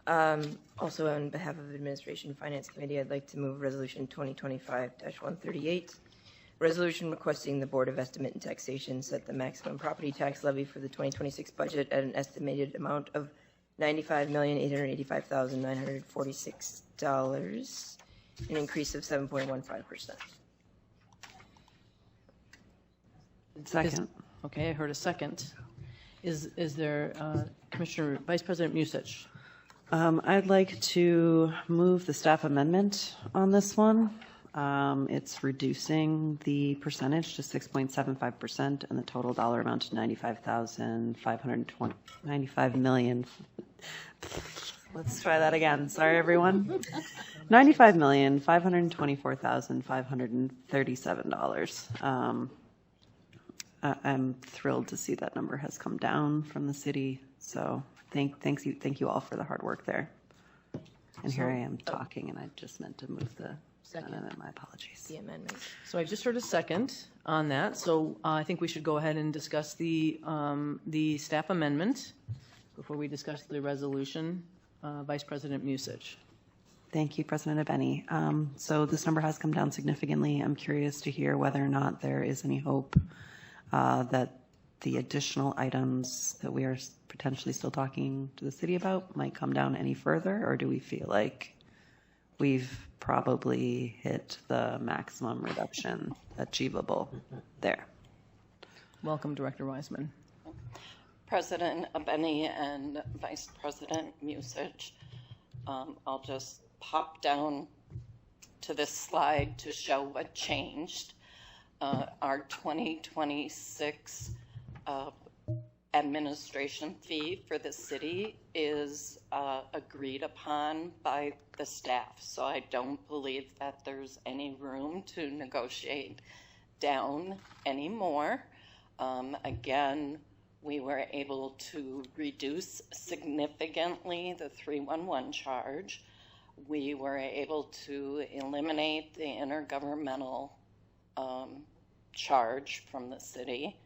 Also, on behalf of Administration and Finance Committee, I'd like to move Resolution 2025-138, resolution requesting the Board of Estimate and Taxation set the maximum property tax levy for the 2026 budget at an estimated amount of $95,885,946, an increase of 7.15%. Second. Okay, I heard a second. Is there Commissioner Vice President Musich? I'd like to move the staff amendment on this one. It's reducing the percentage to 6.75% and the total dollar amount to $95 million. Let's try that again. Sorry, everyone. $95,524,537. I'm thrilled to see that number has come down from the city. So thank you all for the hard work there. And here I am talking, and I just meant to move the amendment. My apologies. The amendment. So I just heard a second on that. So I think we should go ahead and discuss the staff amendment before we discuss the resolution. Vice President Musich. Thank you, President Abeni. So this number has come down significantly. I'm curious to hear whether or not there is any hope that the additional items that we are potentially still talking to the city about might come down any further, or do we feel like we've probably hit the maximum reduction achievable there? Welcome, Director Wiseman. President Abeni and Vice President Musich, I'll just pop down to this slide to show what changed. Our 2026 administration fee for the city is agreed upon by the staff, so I don't believe that there's any room to negotiate down anymore. Again, we were able to reduce significantly the 311 charge. We were able to eliminate the intergovernmental charge from the city.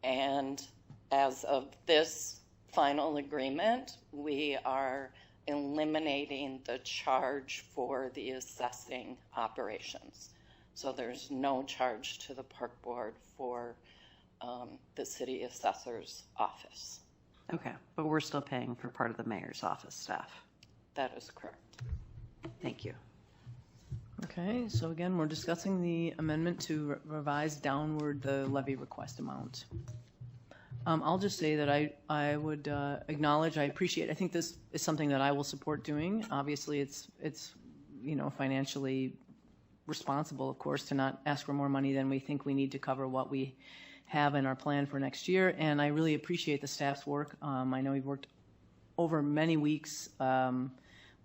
And as of this final agreement, we are eliminating the charge for the assessing operations. So there's no charge to the park board for the city assessor's office. Okay, but we're still paying for part of the mayor's office staff. That is correct. Thank you. Okay, so again, we're discussing the amendment to revise downward the levy request amount. I'll just say that I would acknowledge, I appreciate, I think this is something that I will support doing. Obviously, it's financially responsible, of course, to not ask for more money than we think we need to cover what we have in our plan for next year. And I really appreciate the staff's work. I know we've worked over many weeks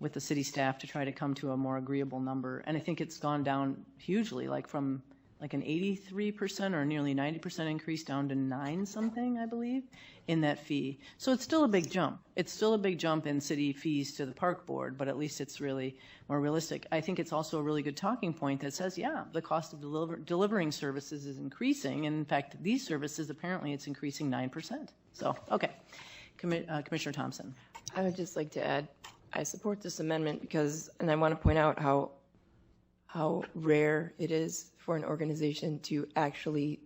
with the city staff to try to come to a more agreeable number. And I think it's gone down hugely, like from an 83% or nearly 90% increase down to 9 something, I believe, in that fee. So it's still a big jump. It's still a big jump in city fees to the park board, but at least it's really more realistic. I think it's also a really good talking point that says, yeah, the cost of delivering services is increasing. And in fact, these services, apparently it's increasing 9%. So, okay. Commissioner Thompson. I would just like to add, I support this amendment because, and I want to point out how rare it is for an organization to actually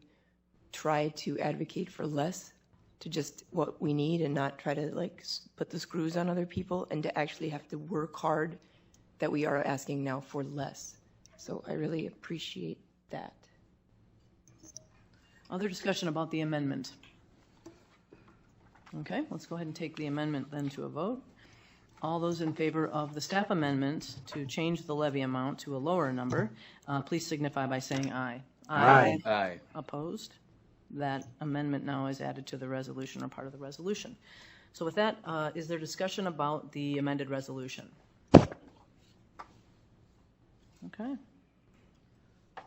try to advocate for less, to just what we need and not try to put the screws on other people, and to actually have to work hard that we are asking now for less. So I really appreciate that. Other discussion about the amendment? Okay, let's go ahead and take the amendment then to a vote. All those in favor of the staff amendment to change the levy amount to a lower number, please signify by saying aye. Aye. Aye. Opposed? That amendment now is added to the resolution or part of the resolution. So with that, is there discussion about the amended resolution? Okay.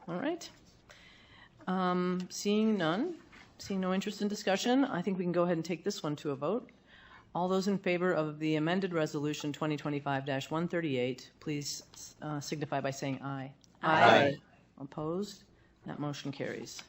All right. Seeing no interest in discussion, I think we can go ahead and take this one to a vote. All those in favor of the amended resolution 2025-138, please signify by saying aye. Aye. Opposed? That motion carries.